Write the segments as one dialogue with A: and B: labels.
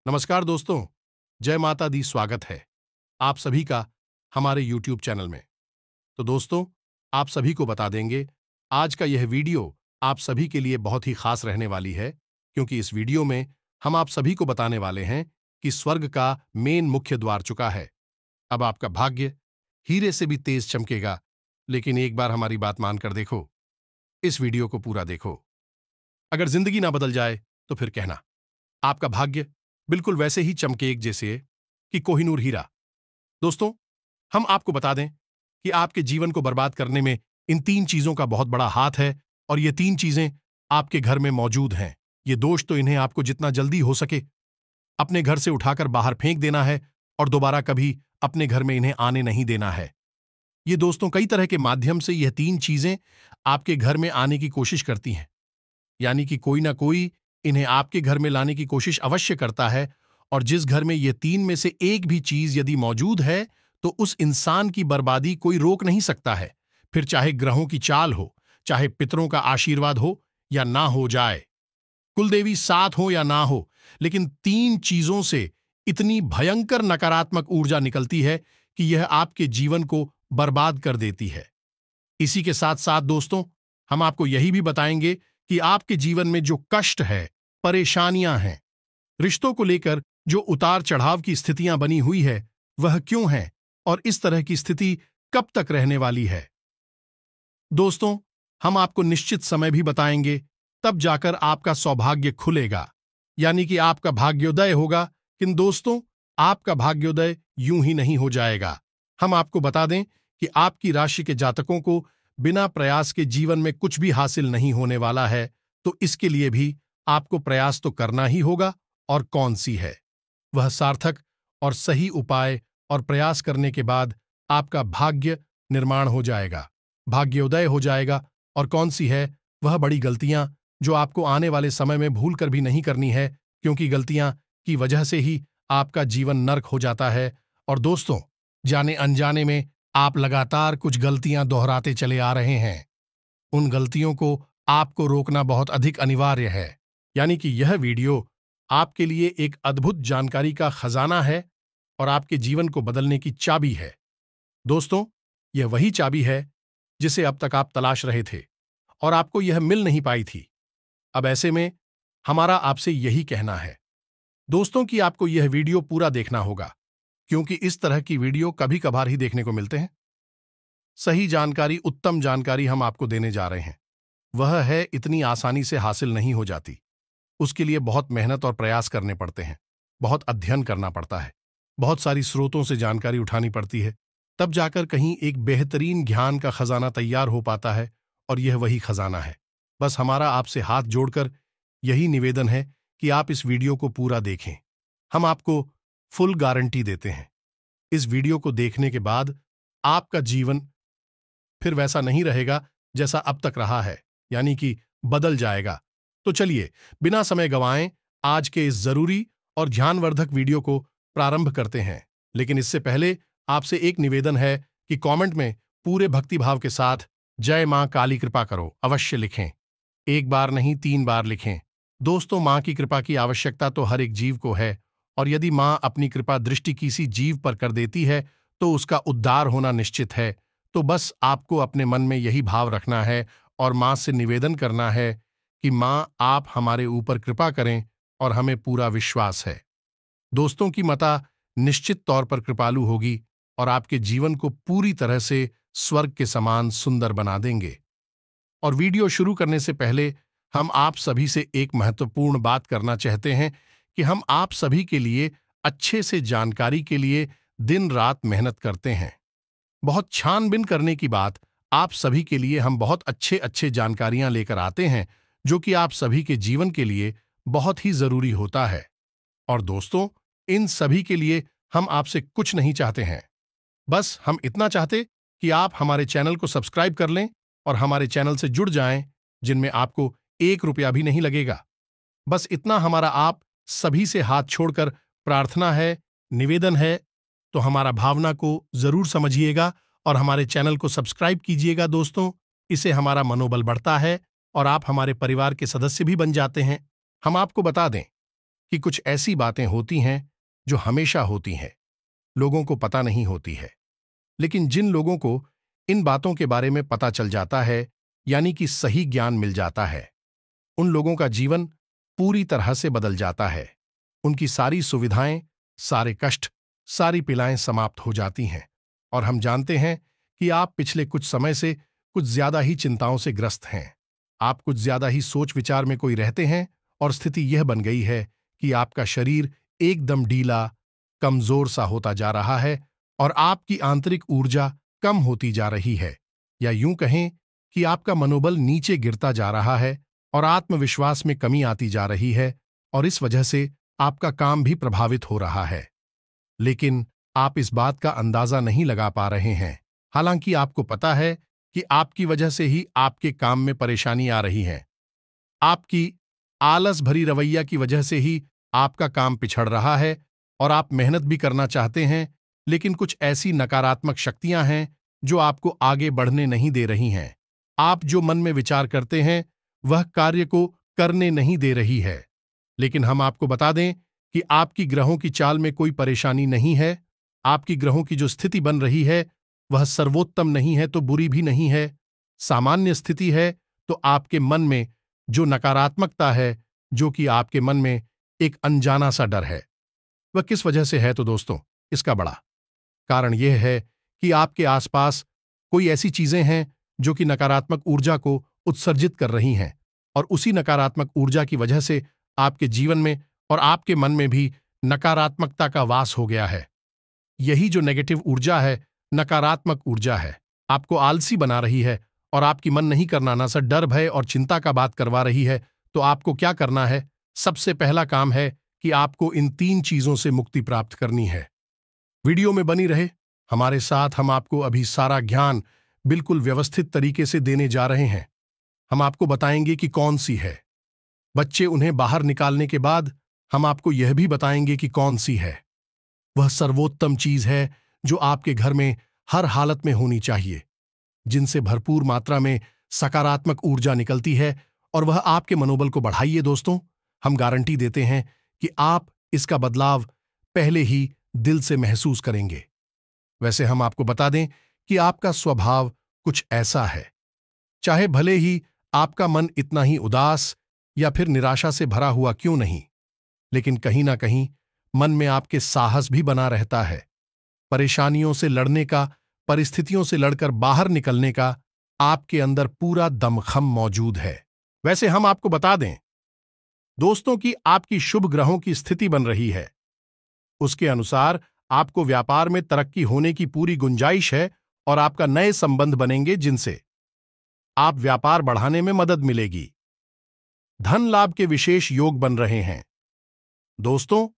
A: नमस्कार दोस्तों, जय माता दी। स्वागत है आप सभी का हमारे YouTube चैनल में। तो दोस्तों, आप सभी को बता देंगे, आज का यह वीडियो आप सभी के लिए बहुत ही खास रहने वाली है, क्योंकि इस वीडियो में हम आप सभी को बताने वाले हैं कि स्वर्ग का मेन मुख्य द्वार चुका है। अब आपका भाग्य हीरे से भी तेज चमकेगा, लेकिन एक बार हमारी बात मानकर देखो, इस वीडियो को पूरा देखो। अगर जिंदगी ना बदल जाए तो फिर कहना, आपका भाग्य बिल्कुल वैसे ही चमकेग जैसे कि कोहिनूर हीरा। दोस्तों, हम आपको बता दें कि आपके जीवन को बर्बाद करने में इन 3 चीजों का बहुत बड़ा हाथ है, और ये 3 चीजें आपके घर में मौजूद हैं। ये दोष तो इन्हें आपको जितना जल्दी हो सके अपने घर से उठाकर बाहर फेंक देना है, और दोबारा कभी अपने घर में इन्हें आने नहीं देना है। ये दोस्तों, कई तरह के माध्यम से यह 3 चीजें आपके घर में आने की कोशिश करती हैं, यानी कि कोई ना कोई इन्हें आपके घर में लाने की कोशिश अवश्य करता है। और जिस घर में ये 3 में से एक भी चीज यदि मौजूद है, तो उस इंसान की बर्बादी कोई रोक नहीं सकता है। फिर चाहे ग्रहों की चाल हो, चाहे पितरों का आशीर्वाद हो या ना हो जाए, कुलदेवी साथ हो या ना हो, लेकिन 3 चीजों से इतनी भयंकर नकारात्मक ऊर्जा निकलती है कि यह आपके जीवन को बर्बाद कर देती है। इसी के साथ साथ दोस्तों, हम आपको यही भी बताएंगे कि आपके जीवन में जो कष्ट है, परेशानियां हैं, रिश्तों को लेकर जो उतार चढ़ाव की स्थितियां बनी हुई है, वह क्यों है और इस तरह की स्थिति कब तक रहने वाली है। दोस्तों, हम आपको निश्चित समय भी बताएंगे, तब जाकर आपका सौभाग्य खुलेगा, यानी कि आपका भाग्योदय होगा। किंतु दोस्तों, आपका भाग्योदय यूं ही नहीं हो जाएगा। हम आपको बता दें कि आपकी राशि के जातकों को बिना प्रयास के जीवन में कुछ भी हासिल नहीं होने वाला है, तो इसके लिए भी आपको प्रयास तो करना ही होगा। और कौन सी है वह सार्थक और सही उपाय, और प्रयास करने के बाद आपका भाग्य निर्माण हो जाएगा, भाग्योदय हो जाएगा। और कौन सी है वह बड़ी गलतियां जो आपको आने वाले समय में भूल कर भी नहीं करनी है, क्योंकि गलतियां की वजह से ही आपका जीवन नर्क हो जाता है। और दोस्तों, जाने अनजाने में आप लगातार कुछ गलतियां दोहराते चले आ रहे हैं। उन गलतियों को आपको रोकना बहुत अधिक अनिवार्य है, यानी कि यह वीडियो आपके लिए एक अद्भुत जानकारी का खजाना है और आपके जीवन को बदलने की चाबी है। दोस्तों, यह वही चाबी है जिसे अब तक आप तलाश रहे थे और आपको यह मिल नहीं पाई थी। अब ऐसे में हमारा आपसे यही कहना है दोस्तों कि आपको यह वीडियो पूरा देखना होगा, क्योंकि इस तरह की वीडियो कभी कभार ही देखने को मिलते हैं। सही जानकारी, उत्तम जानकारी हम आपको देने जा रहे हैं। वह है इतनी आसानी से हासिल नहीं हो जाती। उसके लिए बहुत मेहनत और प्रयास करने पड़ते हैं, बहुत अध्ययन करना पड़ता है, बहुत सारी स्रोतों से जानकारी उठानी पड़ती है, तब जाकर कहीं एक बेहतरीन ज्ञान का खजाना तैयार हो पाता है। और यह वही खजाना है। बस हमारा आपसे हाथ जोड़कर यही निवेदन है कि आप इस वीडियो को पूरा देखें। हम आपको फुल गारंटी देते हैं, इस वीडियो को देखने के बाद आपका जीवन फिर वैसा नहीं रहेगा जैसा अब तक रहा है, यानी कि बदल जाएगा। तो चलिए, बिना समय गंवाएं आज के इस जरूरी और ध्यानवर्धक वीडियो को प्रारंभ करते हैं। लेकिन इससे पहले आपसे एक निवेदन है कि कमेंट में पूरे भक्तिभाव के साथ जय मां काली कृपा करो अवश्य लिखें। एक बार नहीं, 3 बार लिखें। दोस्तों, मां की कृपा की आवश्यकता तो हर एक जीव को है, और यदि मां अपनी कृपा दृष्टि किसी जीव पर कर देती है तो उसका उद्धार होना निश्चित है। तो बस आपको अपने मन में यही भाव रखना है और मां से निवेदन करना है कि मां, आप हमारे ऊपर कृपा करें, और हमें पूरा विश्वास है दोस्तों की माता निश्चित तौर पर कृपालु होगी और आपके जीवन को पूरी तरह से स्वर्ग के समान सुंदर बना देंगे। और वीडियो शुरू करने से पहले हम आप सभी से एक महत्वपूर्ण बात करना चाहते हैं कि हम आप सभी के लिए अच्छे से जानकारी के लिए दिन रात मेहनत करते हैं। बहुत छानबीन करने की बात, आप सभी के लिए हम बहुत अच्छे अच्छे जानकारियां लेकर आते हैं, जो कि आप सभी के जीवन के लिए बहुत ही जरूरी होता है। और दोस्तों, इन सभी के लिए हम आपसे कुछ नहीं चाहते हैं, बस हम इतना चाहते कि आप हमारे चैनल को सब्सक्राइब कर लें और हमारे चैनल से जुड़ जाएं, जिनमें आपको 1 रुपया भी नहीं लगेगा। बस इतना हमारा आप सभी से हाथ छोड़कर प्रार्थना है, निवेदन है। तो हमारा भावना को जरूर समझिएगा और हमारे चैनल को सब्सक्राइब कीजिएगा दोस्तों। इससे हमारा मनोबल बढ़ता है और आप हमारे परिवार के सदस्य भी बन जाते हैं। हम आपको बता दें कि कुछ ऐसी बातें होती हैं जो हमेशा होती हैं, लोगों को पता नहीं होती है। लेकिन जिन लोगों को इन बातों के बारे में पता चल जाता है, यानी कि सही ज्ञान मिल जाता है, उन लोगों का जीवन पूरी तरह से बदल जाता है। उनकी सारी सुविधाएं, सारे कष्ट, सारी पीड़ाएं समाप्त हो जाती हैं। और हम जानते हैं कि आप पिछले कुछ समय से कुछ ज्यादा ही चिंताओं से ग्रस्त हैं। आप कुछ ज्यादा ही सोच विचार में कोई रहते हैं और स्थिति यह बन गई है कि आपका शरीर एकदम ढीला, कमजोर सा होता जा रहा है और आपकी आंतरिक ऊर्जा कम होती जा रही है, या यूं कहें कि आपका मनोबल नीचे गिरता जा रहा है और आत्मविश्वास में कमी आती जा रही है, और इस वजह से आपका काम भी प्रभावित हो रहा है। लेकिन आप इस बात का अंदाजा नहीं लगा पा रहे हैं। हालांकि आपको पता है कि आपकी वजह से ही आपके काम में परेशानी आ रही है। आपकी आलस भरी रवैया की वजह से ही आपका काम पिछड़ रहा है और आप मेहनत भी करना चाहते हैं, लेकिन कुछ ऐसी नकारात्मक शक्तियां हैं जो आपको आगे बढ़ने नहीं दे रही हैं। आप जो मन में विचार करते हैं वह कार्य को करने नहीं दे रही है। लेकिन हम आपको बता दें कि आपकी ग्रहों की चाल में कोई परेशानी नहीं है। आपकी ग्रहों की जो स्थिति बन रही है वह सर्वोत्तम नहीं है तो बुरी भी नहीं है, सामान्य स्थिति है। तो आपके मन में जो नकारात्मकता है, जो कि आपके मन में एक अनजाना सा डर है, वह किस वजह से है? तो दोस्तों, इसका बड़ा कारण यह है कि आपके आसपास कोई ऐसी चीजें हैं जो कि नकारात्मक ऊर्जा को उत्सर्जित कर रही हैं, और उसी नकारात्मक ऊर्जा की वजह से आपके जीवन में और आपके मन में भी नकारात्मकता का वास हो गया है। यही जो नेगेटिव ऊर्जा है, नकारात्मक ऊर्जा है, आपको आलसी बना रही है और आपकी मन नहीं करना ना सर डर, भय और चिंता का बात करवा रही है। तो आपको क्या करना है? सबसे पहला काम है कि आपको इन 3 चीजों से मुक्ति प्राप्त करनी है। वीडियो में बनी रहे हमारे साथ। हम आपको अभी सारा ज्ञान बिल्कुल व्यवस्थित तरीके से देने जा रहे हैं। हम आपको बताएंगे कि कौन सी है। बच्चे उन्हें बाहर निकालने के बाद हम आपको यह भी बताएंगे कि कौन सी है। वह सर्वोत्तम चीज है जो आपके घर में हर हालत में होनी चाहिए, जिनसे भरपूर मात्रा में सकारात्मक ऊर्जा निकलती है, और वह आपके मनोबल को बढ़ाइए। दोस्तों, हम गारंटी देते हैं कि आप इसका बदलाव पहले ही दिल से महसूस करेंगे। वैसे हम आपको बता दें कि आपका स्वभाव कुछ ऐसा है, चाहे भले ही आपका मन इतना ही उदास या फिर निराशा से भरा हुआ क्यों नहीं, लेकिन कहीं ना कहीं मन में आपके साहस भी बना रहता है। परेशानियों से लड़ने का, परिस्थितियों से लड़कर बाहर निकलने का आपके अंदर पूरा दमखम मौजूद है। वैसे हम आपको बता दें दोस्तों कि आपकी शुभ ग्रहों की स्थिति बन रही है, उसके अनुसार आपको व्यापार में तरक्की होने की पूरी गुंजाइश है और आपका नए संबंध बनेंगे जिनसे आप व्यापार बढ़ाने में मदद मिलेगी। धन लाभ के विशेष योग बन रहे हैं दोस्तों,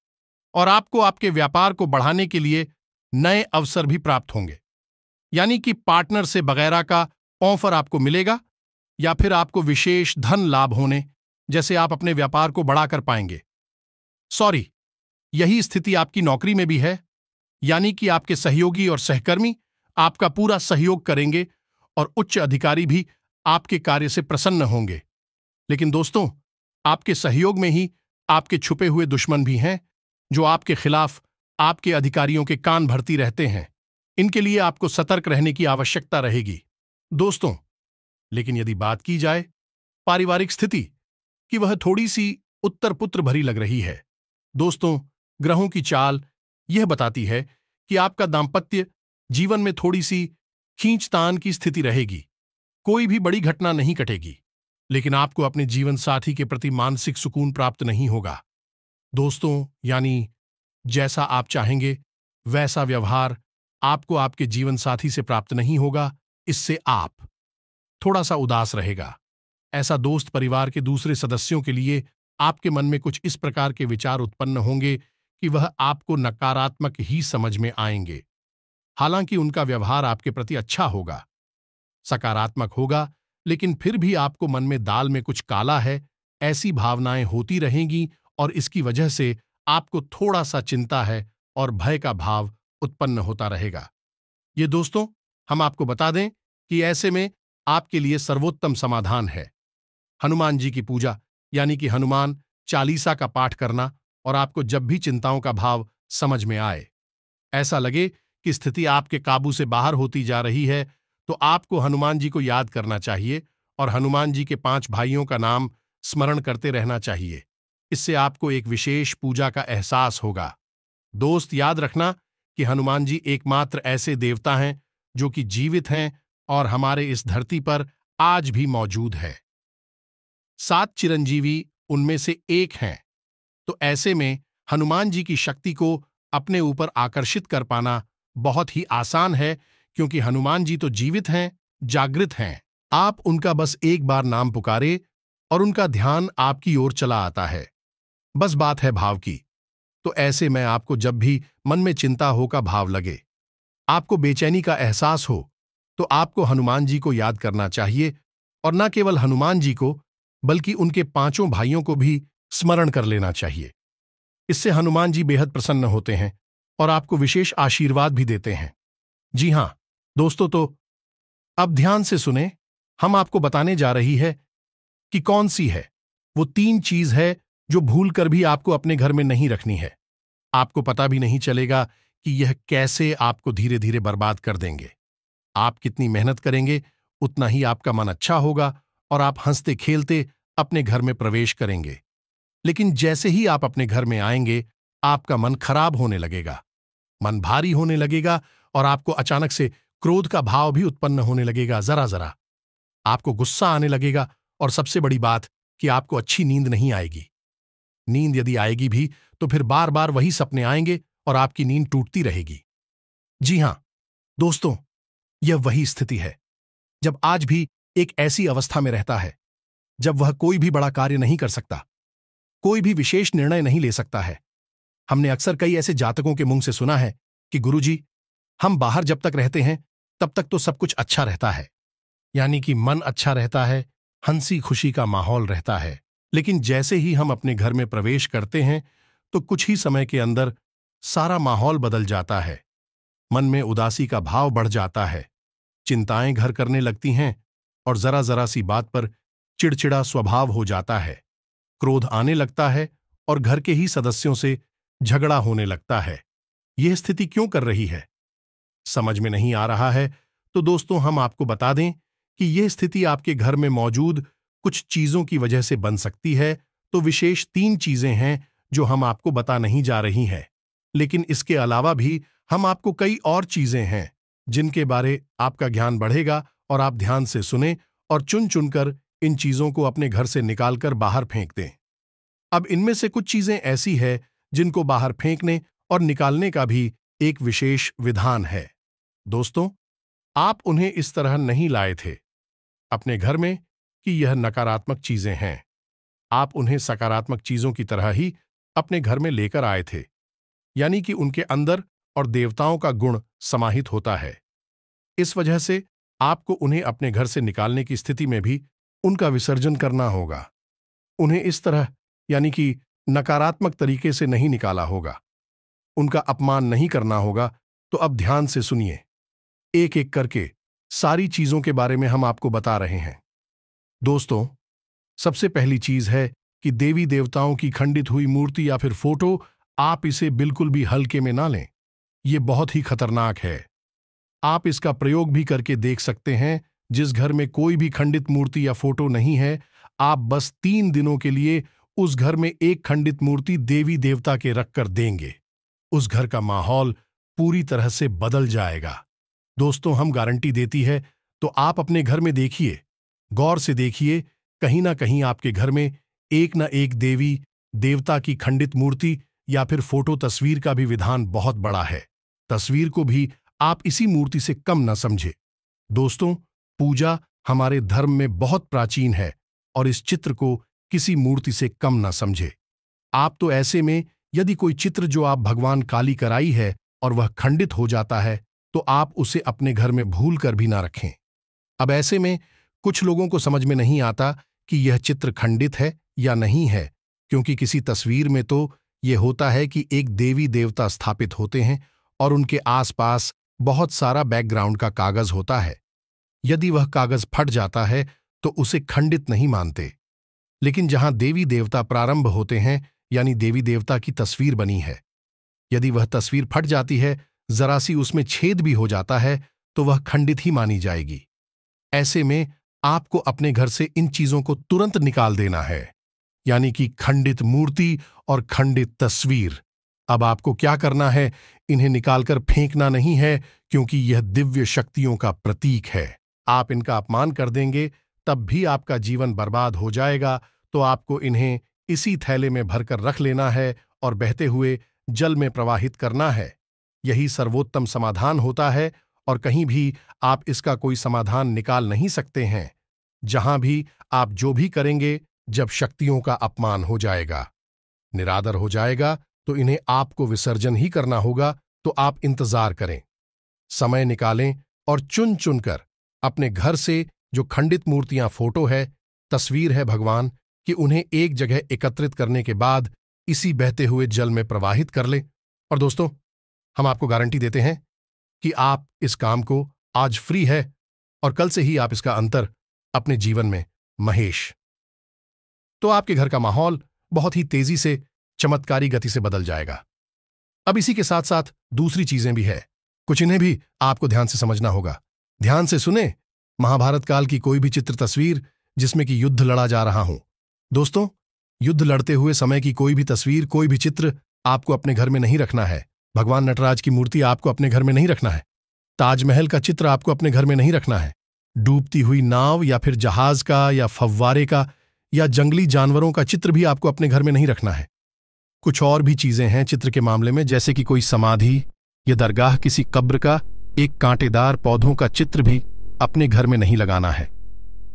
A: और आपको आपके व्यापार को बढ़ाने के लिए नए अवसर भी प्राप्त होंगे, यानी कि पार्टनर से वगैरह का ऑफर आपको मिलेगा, या फिर आपको विशेष धन लाभ होने जैसे आप अपने व्यापार को बढ़ाकर पाएंगे। सॉरी, यही स्थिति आपकी नौकरी में भी है, यानी कि आपके सहयोगी और सहकर्मी आपका पूरा सहयोग करेंगे और उच्च अधिकारी भी आपके कार्य से प्रसन्न होंगे। लेकिन दोस्तों, आपके सहयोग में ही आपके छुपे हुए दुश्मन भी हैं जो आपके खिलाफ आपके अधिकारियों के कान भरती रहते हैं। इनके लिए आपको सतर्क रहने की आवश्यकता रहेगी दोस्तों। लेकिन यदि बात की जाए पारिवारिक स्थिति की, वह थोड़ी सी उत्तर पुत्र भरी लग रही है दोस्तों। ग्रहों की चाल यह बताती है कि आपका दांपत्य जीवन में थोड़ी सी खींचतान की स्थिति रहेगी। कोई भी बड़ी घटना नहीं घटेगी, लेकिन आपको अपने जीवन साथी के प्रति मानसिक सुकून प्राप्त नहीं होगा दोस्तों। यानी जैसा आप चाहेंगे वैसा व्यवहार आपको आपके जीवन साथी से प्राप्त नहीं होगा। इससे आप थोड़ा सा उदास रहेगा। ऐसा दोस्त परिवार के दूसरे सदस्यों के लिए आपके मन में कुछ इस प्रकार के विचार उत्पन्न होंगे कि वह आपको नकारात्मक ही समझ में आएंगे। हालांकि उनका व्यवहार आपके प्रति अच्छा होगा, सकारात्मक होगा, लेकिन फिर भी आपको मन में दाल में कुछ काला है, ऐसी भावनाएं होती रहेंगी, और इसकी वजह से आपको थोड़ा सा चिंता है और भय का भाव उत्पन्न होता रहेगा। ये दोस्तों, हम आपको बता दें कि ऐसे में आपके लिए सर्वोत्तम समाधान है हनुमान जी की पूजा, यानी कि हनुमान चालीसा का पाठ करना और आपको जब भी चिंताओं का भाव समझ में आए, ऐसा लगे कि स्थिति आपके काबू से बाहर होती जा रही है, तो आपको हनुमान जी को याद करना चाहिए और हनुमान जी के 5 भाइयों का नाम स्मरण करते रहना चाहिए। इससे आपको एक विशेष पूजा का एहसास होगा। दोस्त, याद रखना कि हनुमान जी एकमात्र ऐसे देवता हैं जो कि जीवित हैं और हमारे इस धरती पर आज भी मौजूद है। 7 चिरंजीवी उनमें से एक हैं, तो ऐसे में हनुमान जी की शक्ति को अपने ऊपर आकर्षित कर पाना बहुत ही आसान है, क्योंकि हनुमान जी तो जीवित हैं, जागृत हैं। आप उनका बस एक बार नाम पुकारे और उनका ध्यान आपकी ओर चला आता है। बस बात है भाव की। तो ऐसे में आपको जब भी मन में चिंता हो का भाव लगे, आपको बेचैनी का एहसास हो, तो आपको हनुमान जी को याद करना चाहिए और न केवल हनुमान जी को, बल्कि उनके 5 भाइयों को भी स्मरण कर लेना चाहिए। इससे हनुमान जी बेहद प्रसन्न होते हैं और आपको विशेष आशीर्वाद भी देते हैं। जी हां दोस्तों, तो अब ध्यान से सुने। हम आपको बताने जा रही है कि कौन सी है वो 3 चीज है जो भूल कर भी आपको अपने घर में नहीं रखनी है। आपको पता भी नहीं चलेगा कि यह कैसे आपको धीरे धीरे बर्बाद कर देंगे। आप कितनी मेहनत करेंगे, उतना ही आपका मन अच्छा होगा और आप हंसते खेलते अपने घर में प्रवेश करेंगे। लेकिन जैसे ही आप अपने घर में आएंगे, आपका मन खराब होने लगेगा, मन भारी होने लगेगा और आपको अचानक से क्रोध का भाव भी उत्पन्न होने लगेगा। जरा जरा आपको गुस्सा आने लगेगा और सबसे बड़ी बात कि आपको अच्छी नींद नहीं आएगी। नींद यदि आएगी भी तो फिर बार बार वही सपने आएंगे और आपकी नींद टूटती रहेगी। जी हां दोस्तों, यह वही स्थिति है जब आज भी एक ऐसी अवस्था में रहता है जब वह कोई भी बड़ा कार्य नहीं कर सकता, कोई भी विशेष निर्णय नहीं ले सकता है। हमने अक्सर कई ऐसे जातकों के मुंह से सुना है कि गुरुजी, हम बाहर जब तक रहते हैं तब तक तो सब कुछ अच्छा रहता है, यानी कि मन अच्छा रहता है, हंसी खुशी का माहौल रहता है। लेकिन जैसे ही हम अपने घर में प्रवेश करते हैं तो कुछ ही समय के अंदर सारा माहौल बदल जाता है। मन में उदासी का भाव बढ़ जाता है, चिंताएं घर करने लगती हैं और जरा जरा सी बात पर चिड़चिड़ा स्वभाव हो जाता है, क्रोध आने लगता है और घर के ही सदस्यों से झगड़ा होने लगता है। यह स्थिति क्यों कर रही है, समझ में नहीं आ रहा है? तो दोस्तों, हम आपको बता दें कि यह स्थिति आपके घर में मौजूद कुछ चीजों की वजह से बन सकती है। तो विशेष 3 चीजें हैं जो हम आपको बता नहीं जा रही हैं, लेकिन इसके अलावा भी हम आपको कई और चीजें हैं जिनके बारे आपका ज्ञान बढ़ेगा और आप ध्यान से सुने और चुन चुनकर इन चीजों को अपने घर से निकालकर बाहर फेंक दें। अब इनमें से कुछ चीजें ऐसी है जिनको बाहर फेंकने और निकालने का भी एक विशेष विधान है। दोस्तों, आप उन्हें इस तरह नहीं लाए थे अपने घर में कि यह नकारात्मक चीजें हैं। आप उन्हें सकारात्मक चीजों की तरह ही अपने घर में लेकर आए थे, यानी कि उनके अंदर और देवताओं का गुण समाहित होता है। इस वजह से आपको उन्हें अपने घर से निकालने की स्थिति में भी उनका विसर्जन करना होगा। उन्हें इस तरह, यानी कि नकारात्मक तरीके से नहीं निकाला होगा, उनका अपमान नहीं करना होगा। तो अब ध्यान से सुनिए, एक एक करके सारी चीजों के बारे में हम आपको बता रहे हैं। दोस्तों, सबसे पहली चीज है कि देवी देवताओं की खंडित हुई मूर्ति या फिर फोटो, आप इसे बिल्कुल भी हल्के में ना लें। यह बहुत ही खतरनाक है। आप इसका प्रयोग भी करके देख सकते हैं। जिस घर में कोई भी खंडित मूर्ति या फोटो नहीं है, आप बस 3 दिनों के लिए उस घर में एक खंडित मूर्ति देवी देवता के रखकर देंगे, उस घर का माहौल पूरी तरह से बदल जाएगा। दोस्तों, हम गारंटी देती है। तो आप अपने घर में देखिए, गौर से देखिए, कहीं ना कहीं आपके घर में एक न एक देवी देवता की खंडित मूर्ति या फिर फोटो तस्वीर का भी विधान बहुत बड़ा है। तस्वीर को भी आप इसी मूर्ति से कम न समझे। दोस्तों, पूजा हमारे धर्म में बहुत प्राचीन है और इस चित्र को किसी मूर्ति से कम न समझे। आप तो ऐसे में यदि कोई चित्र जो आप भगवान काली कराई है और वह खंडित हो जाता है, तो आप उसे अपने घर में भूल कर भी ना रखें। अब ऐसे में कुछ लोगों को समझ में नहीं आता कि यह चित्र खंडित है या नहीं है, क्योंकि किसी तस्वीर में तो यह होता है कि एक देवी देवता स्थापित होते हैं और उनके आसपास बहुत सारा बैकग्राउंड का कागज होता है। यदि वह कागज फट जाता है तो उसे खंडित नहीं मानते। लेकिन जहां देवी देवता प्रारंभ होते हैं, यानी देवी देवता की तस्वीर बनी है। यदि वह तस्वीर फट जाती है, जरा सी उसमें छेद भी हो जाता है, तो वह खंडित ही मानी जाएगी। ऐसे में आपको अपने घर से इन चीजों को तुरंत निकाल देना है, यानी कि खंडित मूर्ति और खंडित तस्वीर। अब आपको क्या करना है? इन्हें निकालकर फेंकना नहीं है, क्योंकि यह दिव्य शक्तियों का प्रतीक है। आप इनका अपमान कर देंगे तब भी आपका जीवन बर्बाद हो जाएगा। तो आपको इन्हें इसी थैले में भरकर रख लेना है और बहते हुए जल में प्रवाहित करना है। यही सर्वोत्तम समाधान होता है, और कहीं भी आप इसका कोई समाधान निकाल नहीं सकते हैं। जहां भी आप जो भी करेंगे, जब शक्तियों का अपमान हो जाएगा, निरादर हो जाएगा, तो इन्हें आपको विसर्जन ही करना होगा। तो आप इंतजार करें, समय निकालें और चुन चुनकर अपने घर से जो खंडित मूर्तियां, फोटो है, तस्वीर है भगवान कि उन्हें एक जगह एकत्रित करने के बाद इसी बहते हुए जल में प्रवाहित कर लें। और दोस्तों, हम आपको गारंटी देते हैं कि आप इस काम को आज फ्री है, और कल से ही आप इसका अंतर अपने जीवन में महेश, तो आपके घर का माहौल बहुत ही तेजी से, चमत्कारी गति से बदल जाएगा। अब इसी के साथ साथ दूसरी चीजें भी है, कुछ इन्हें भी आपको ध्यान से समझना होगा। ध्यान से सुने। महाभारत काल की कोई भी चित्र तस्वीर जिसमें कि युद्ध लड़ा जा रहा हो, दोस्तों, युद्ध लड़ते हुए समय की कोई भी तस्वीर, कोई भी चित्र आपको अपने घर में नहीं रखना है। भगवान नटराज की मूर्ति आपको अपने घर में नहीं रखना है। ताजमहल का चित्र आपको अपने घर में नहीं रखना है। डूबती हुई नाव या फिर जहाज का या फव्वारे का या जंगली जानवरों का चित्र भी आपको अपने घर में नहीं रखना है। कुछ और भी चीजें हैं चित्र के मामले में, जैसे कि कोई समाधि या दरगाह, किसी कब्र का एक कांटेदार पौधों का चित्र भी अपने घर में नहीं लगाना है।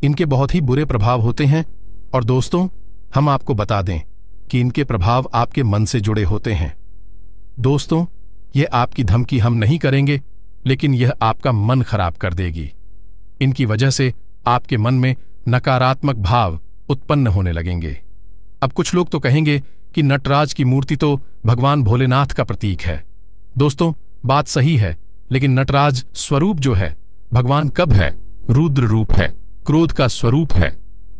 A: इनके बहुत ही बुरे प्रभाव होते हैं, और दोस्तों, हम आपको बता दें कि इनके प्रभाव आपके मन से जुड़े होते हैं। दोस्तों, यह आपकी धमकी हम नहीं करेंगे, लेकिन यह आपका मन खराब कर देगी। इनकी वजह से आपके मन में नकारात्मक भाव उत्पन्न होने लगेंगे। अब कुछ लोग तो कहेंगे कि नटराज की मूर्ति तो भगवान भोलेनाथ का प्रतीक है। दोस्तों, बात सही है, लेकिन नटराज स्वरूप जो है, भगवान कब है? रुद्र रूप है, क्रोध का स्वरूप है।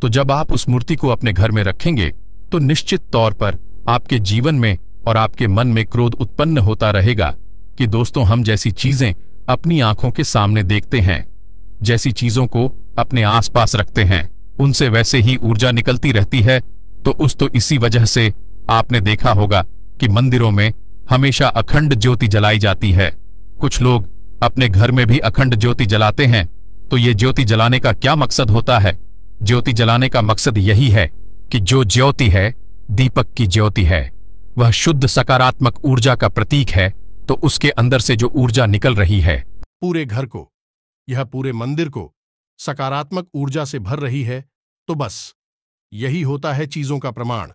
A: तो जब आप उस मूर्ति को अपने घर में रखेंगे, तो निश्चित तौर पर आपके जीवन में और आपके मन में क्रोध उत्पन्न होता रहेगा कि दोस्तों, हम जैसी चीजें अपनी आंखों के सामने देखते हैं, जैसी चीजों को अपने आसपास रखते हैं, उनसे वैसे ही ऊर्जा निकलती रहती है। तो इसी वजह से आपने देखा होगा कि मंदिरों में हमेशा अखंड ज्योति जलाई जाती है। कुछ लोग अपने घर में भी अखंड ज्योति जलाते हैं। तो ये ज्योति जलाने का क्या मकसद होता है? ज्योति जलाने का मकसद यही है कि जो ज्योति है, दीपक की ज्योति है, वह शुद्ध सकारात्मक ऊर्जा का प्रतीक है। तो उसके अंदर से जो ऊर्जा निकल रही है, पूरे घर को, यह पूरे मंदिर को सकारात्मक ऊर्जा से भर रही है। तो बस यही होता है चीजों का प्रमाण।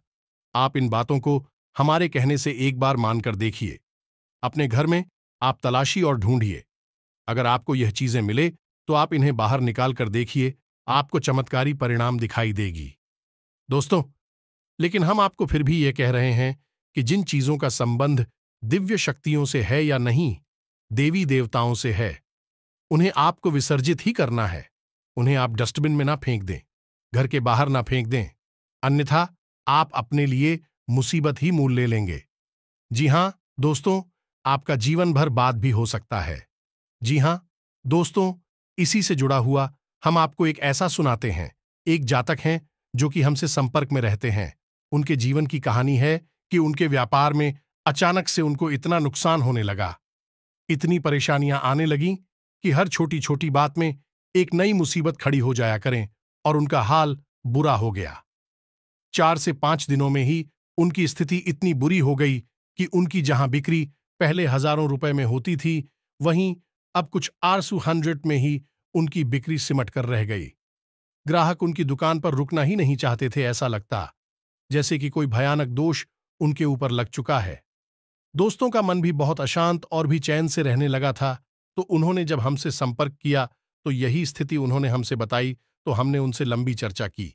A: आप इन बातों को हमारे कहने से एक बार मानकर देखिए। अपने घर में आप तलाशी और ढूंढिए। अगर आपको यह चीजें मिले, तो आप इन्हें बाहर निकाल कर देखिए, आपको चमत्कारी परिणाम दिखाई देगी। दोस्तों, लेकिन हम आपको फिर भी यह कह रहे हैं कि जिन चीजों का संबंध दिव्य शक्तियों से है या नहीं, देवी देवताओं से है, उन्हें आपको विसर्जित ही करना है। उन्हें आप डस्टबिन में ना फेंक दें, घर के बाहर ना फेंक दें, अन्यथा आप अपने लिए मुसीबत ही मोल ले लेंगे। जी हां दोस्तों, आपका जीवन भर बाद भी हो सकता है। जी हां दोस्तों, इसी से जुड़ा हुआ हम आपको एक ऐसा सुनाते हैं। एक जातक हैं जो कि हमसे संपर्क में रहते हैं। उनके जीवन की कहानी है कि उनके व्यापार में अचानक से उनको इतना नुकसान होने लगा, इतनी परेशानियां आने लगीं कि हर छोटी छोटी बात में एक नई मुसीबत खड़ी हो जाया करें, और उनका हाल बुरा हो गया। 4 से 5 दिनों में ही उनकी स्थिति इतनी बुरी हो गई कि उनकी जहां बिक्री पहले हजारों रुपए में होती थी, वहीं अब कुछ आरसू 100 में ही उनकी बिक्री सिमट कर रह गई। ग्राहक उनकी दुकान पर रुकना ही नहीं चाहते थे। ऐसा लगता जैसे कि कोई भयानक दोष उनके ऊपर लग चुका है। दोस्तों का मन भी बहुत अशांत और भी चैन से रहने लगा था। तो उन्होंने जब हमसे संपर्क किया, तो यही स्थिति उन्होंने हमसे बताई। तो हमने उनसे लंबी चर्चा की।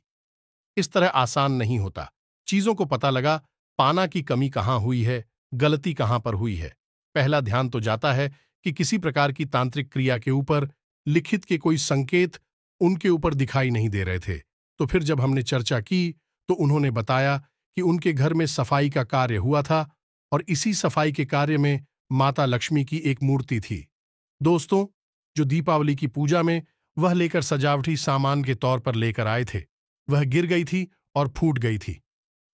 A: इस तरह आसान नहीं होता। चीजों को पता लगा, पाना की कमी कहां हुई है, गलती कहां पर हुई है। पहला ध्यान तो जाता है कि किसी प्रकार की तांत्रिक क्रिया के ऊपर लिखित के कोई संकेत उनके ऊपर दिखाई नहीं दे रहे थे। तो फिर जब हमने चर्चा की, तो उन्होंने बताया कि उनके घर में सफाई का कार्य हुआ था और इसी सफाई के कार्य में माता लक्ष्मी की एक मूर्ति थी। दोस्तों, जो दीपावली की पूजा में वह लेकर सजावटी सामान के तौर पर लेकर आए थे, वह गिर गई थी और फूट गई थी।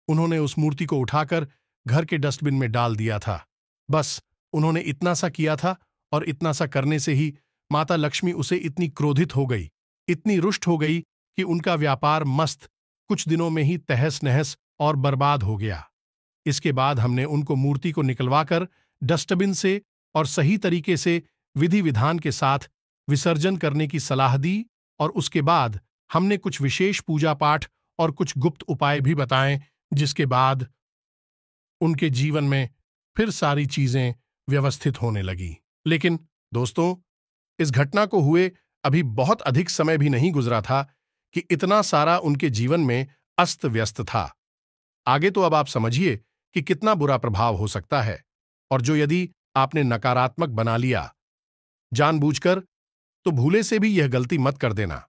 A: उन्होंने उस मूर्ति को उठाकर घर के डस्टबिन में डाल दिया था। बस उन्होंने इतना सा किया था और इतना सा करने से ही माता लक्ष्मी उसे इतनी क्रोधित हो गई, इतनी रुष्ट हो गई कि उनका व्यापार मस्त कुछ दिनों में ही तहस नहस और बर्बाद हो गया। इसके बाद हमने उनको मूर्ति को निकलवाकर डस्टबिन से और सही तरीके से विधि विधान के साथ विसर्जन करने की सलाह दी और उसके बाद हमने कुछ विशेष पूजा पाठ और कुछ गुप्त उपाय भी बताएं, जिसके बाद उनके जीवन में फिर सारी चीजें व्यवस्थित होने लगी। लेकिन दोस्तों, इस घटना को हुए अभी बहुत अधिक समय भी नहीं गुजरा था कि इतना सारा उनके जीवन में अस्त व्यस्त था। आगे तो अब आप समझिए कि कितना बुरा प्रभाव हो सकता है, और जो यदि आपने नकारात्मक बना लिया जानबूझकर, तो भूले से भी यह गलती मत कर देना।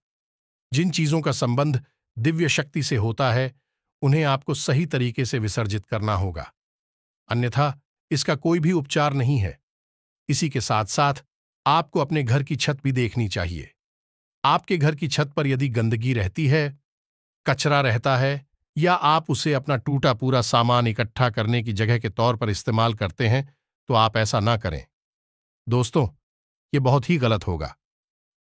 A: जिन चीजों का संबंध दिव्य शक्ति से होता है, उन्हें आपको सही तरीके से विसर्जित करना होगा, अन्यथा इसका कोई भी उपचार नहीं है। इसी के साथ साथ आपको अपने घर की छत भी देखनी चाहिए। आपके घर की छत पर यदि गंदगी रहती है, कचरा रहता है, या आप उसे अपना टूटा पूरा सामान इकट्ठा करने की जगह के तौर पर इस्तेमाल करते हैं, तो आप ऐसा ना करें। दोस्तों, ये बहुत ही गलत होगा।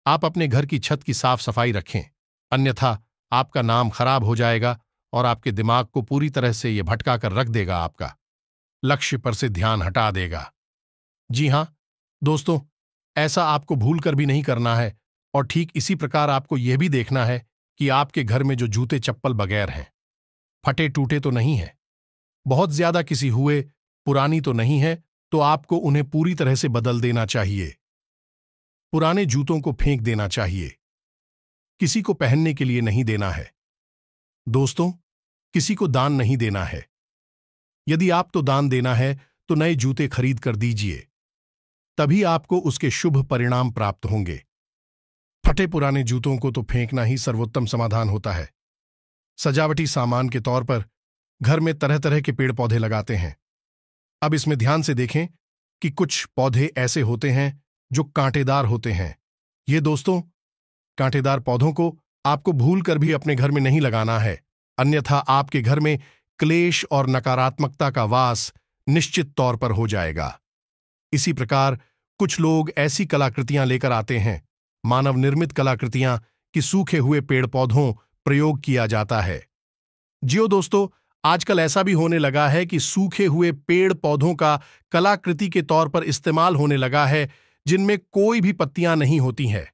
A: आप अपने घर की छत की साफ सफाई रखें, अन्यथा आपका नाम खराब हो जाएगा और आपके दिमाग को पूरी तरह से ये भटका कर रख देगा, आपका लक्ष्य पर से ध्यान हटा देगा। जी हां दोस्तों, ऐसा आपको भूल कर भी नहीं करना है। और ठीक इसी प्रकार आपको यह भी देखना है कि आपके घर में जो जूते चप्पल बगैर हैं, फटे टूटे तो नहीं है, बहुत ज्यादा किसी हुए पुरानी तो नहीं है, तो आपको उन्हें पूरी तरह से बदल देना चाहिए। पुराने जूतों को फेंक देना चाहिए, किसी को पहनने के लिए नहीं देना है। दोस्तों, किसी को दान नहीं देना है। यदि आपको दान देना है तो नए जूते खरीद कर दीजिए, तभी आपको उसके शुभ परिणाम प्राप्त होंगे। फटे पुराने जूतों को तो फेंकना ही सर्वोत्तम समाधान होता है। सजावटी सामान के तौर पर घर में तरह तरह के पेड़ पौधे लगाते हैं। अब इसमें ध्यान से देखें कि कुछ पौधे ऐसे होते हैं जो कांटेदार होते हैं। ये दोस्तों, कांटेदार पौधों को आपको भूल कर भी अपने घर में नहीं लगाना है, अन्यथा आपके घर में क्लेश और नकारात्मकता का वास निश्चित तौर पर हो जाएगा। इसी प्रकार कुछ लोग ऐसी कलाकृतियां लेकर आते हैं, मानव निर्मित कलाकृतियां, कि सूखे हुए पेड़ पौधों प्रयोग किया जाता है। जियो दोस्तों, आजकल ऐसा भी होने लगा है कि सूखे हुए पेड़ पौधों का कलाकृति के तौर पर इस्तेमाल होने लगा है, जिनमें कोई भी पत्तियां नहीं होती हैं।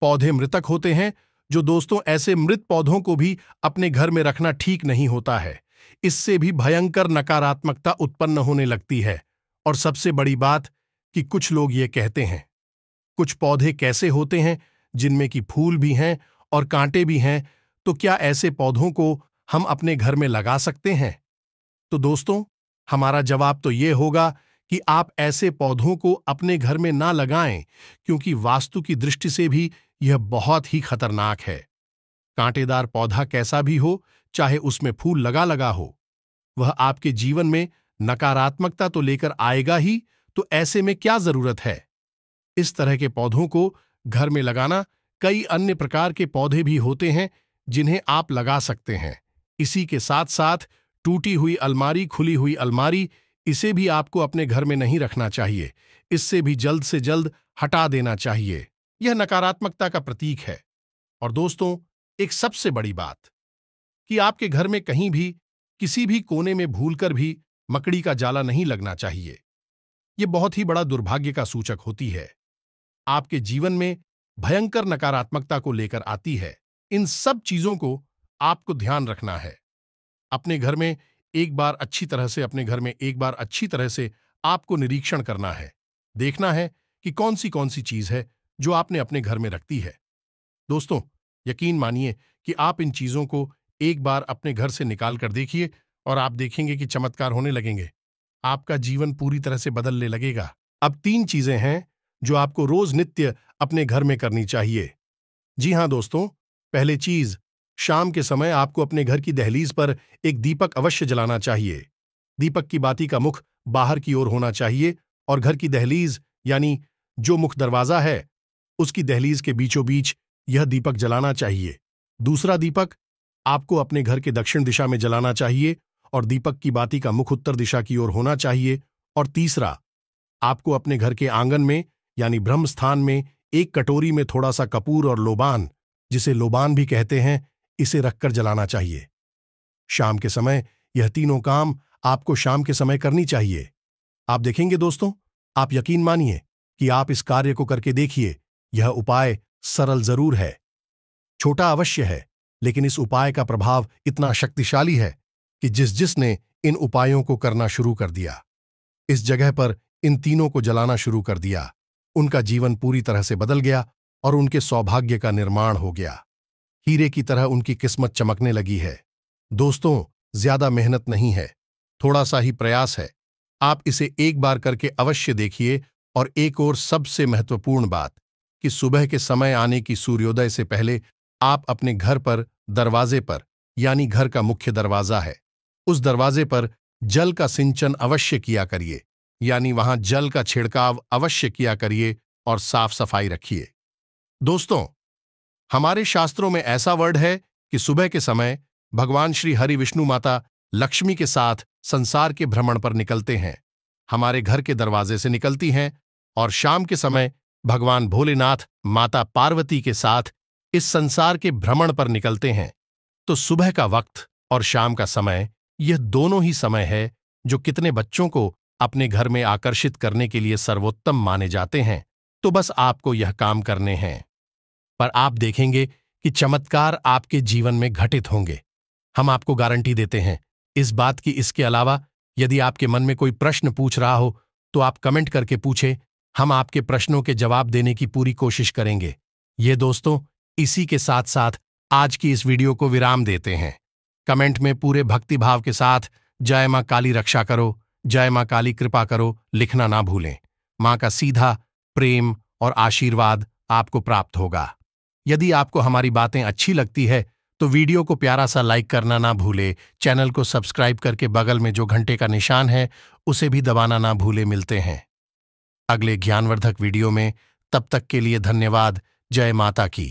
A: पौधे मृतक होते हैं, जो दोस्तों ऐसे मृत पौधों को भी अपने घर में रखना ठीक नहीं होता है। इससे भी भयंकर नकारात्मकता उत्पन्न होने लगती है। और सबसे बड़ी बात कि कुछ लोग ये कहते हैं, कुछ पौधे कैसे होते हैं जिनमें कि फूल भी हैं और कांटे भी हैं, तो क्या ऐसे पौधों को हम अपने घर में लगा सकते हैं? तो दोस्तों, हमारा जवाब तो ये होगा कि आप ऐसे पौधों को अपने घर में ना लगाएं, क्योंकि वास्तु की दृष्टि से भी यह बहुत ही खतरनाक है। कांटेदार पौधा कैसा भी हो, चाहे उसमें फूल लगा लगा हो, वह आपके जीवन में नकारात्मकता तो लेकर आएगा ही, तो ऐसे में क्या जरूरत है? इस तरह के पौधों को घर में लगाना, कई अन्य प्रकार के पौधे भी होते हैं जिन्हें आप लगा सकते हैं। इसी के साथ साथ टूटी हुई अलमारी, खुली हुई अलमारी, इसे भी आपको अपने घर में नहीं रखना चाहिए। इससे भी जल्द से जल्द हटा देना चाहिए। यह नकारात्मकता का प्रतीक है। और दोस्तों, एक सबसे बड़ी बात कि आपके घर में कहीं भी किसी भी कोने में भूलकर भी मकड़ी का जाला नहीं लगना चाहिए। यह बहुत ही बड़ा दुर्भाग्य का सूचक होती है, आपके जीवन में भयंकर नकारात्मकता को लेकर आती है। इन सब चीजों को आपको ध्यान रखना है। अपने घर में एक बार अच्छी तरह से आपको निरीक्षण करना है, देखना है कि कौन सी चीज है जो आपने अपने घर में रखती है। दोस्तों, यकीन मानिए कि आप इन चीजों को एक बार अपने घर से निकाल कर देखिए और आप देखेंगे कि चमत्कार होने लगेंगे। आपका जीवन पूरी तरह से बदलने लगेगा। अब 3 चीजें हैं जो आपको रोज नित्य अपने घर में करनी चाहिए। जी हां दोस्तों, पहली चीज, शाम के समय आपको अपने घर की दहलीज पर एक दीपक अवश्य जलाना चाहिए। दीपक की बाती का मुख बाहर की ओर होना चाहिए और घर की दहलीज यानी जो मुख दरवाजा है उसकी दहलीज के बीचों बीच यह दीपक जलाना चाहिए। दूसरा दीपक आपको अपने घर के दक्षिण दिशा में जलाना चाहिए और दीपक की बाती का मुख उत्तर दिशा की ओर होना चाहिए। और तीसरा, आपको अपने घर के आंगन में यानी ब्रह्म स्थान में एक कटोरी में थोड़ा सा कपूर और लोबान, जिसे लोबान भी कहते हैं, इसे रखकर जलाना चाहिए। शाम के समय यह तीनों काम आपको शाम के समय करनी चाहिए। आप देखेंगे दोस्तों, आप यकीन मानिए कि आप इस कार्य को करके देखिए। यह उपाय सरल जरूर है, छोटा अवश्य है, लेकिन इस उपाय का प्रभाव इतना शक्तिशाली है कि जिसने इन उपायों को करना शुरू कर दिया, इस जगह पर इन तीनों को जलाना शुरू कर दिया, उनका जीवन पूरी तरह से बदल गया और उनके सौभाग्य का निर्माण हो गया। हीरे की तरह उनकी किस्मत चमकने लगी है। दोस्तों, ज्यादा मेहनत नहीं है, थोड़ा सा ही प्रयास है। आप इसे एक बार करके अवश्य देखिए। और एक और सबसे महत्वपूर्ण बात कि सुबह के समय आने की सूर्योदय से पहले आप अपने घर पर दरवाजे पर यानी घर का मुख्य दरवाजा है, उस दरवाजे पर जल का सिंचन अवश्य किया करिए, यानी वहां जल का छिड़काव अवश्य किया करिए और साफ सफाई रखिए। दोस्तों, हमारे शास्त्रों में ऐसा वर्ड है कि सुबह के समय भगवान श्री हरि विष्णु माता लक्ष्मी के साथ संसार के भ्रमण पर निकलते हैं, हमारे घर के दरवाजे से निकलती हैं, और शाम के समय भगवान भोलेनाथ माता पार्वती के साथ इस संसार के भ्रमण पर निकलते हैं। तो सुबह का वक्त और शाम का समय, यह दोनों ही समय है जो कितने बच्चों को अपने घर में आकर्षित करने के लिए सर्वोत्तम माने जाते हैं। तो बस आपको यह काम करने हैं, पर आप देखेंगे कि चमत्कार आपके जीवन में घटित होंगे। हम आपको गारंटी देते हैं इस बात की। इसके अलावा यदि आपके मन में कोई प्रश्न पूछ रहा हो तो आप कमेंट करके पूछें, हम आपके प्रश्नों के जवाब देने की पूरी कोशिश करेंगे। ये दोस्तों, इसी के साथ साथ आज की इस वीडियो को विराम देते हैं। कमेंट में पूरे भक्तिभाव के साथ जय मां काली रक्षा करो, जय मां काली कृपा करो लिखना ना भूलें। मां का सीधा प्रेम और आशीर्वाद आपको प्राप्त होगा। यदि आपको हमारी बातें अच्छी लगती है तो वीडियो को प्यारा सा लाइक करना ना भूले, चैनल को सब्सक्राइब करके बगल में जो घंटे का निशान है उसे भी दबाना ना भूले। मिलते हैं अगले ज्ञानवर्धक वीडियो में, तब तक के लिए धन्यवाद। जय माता की।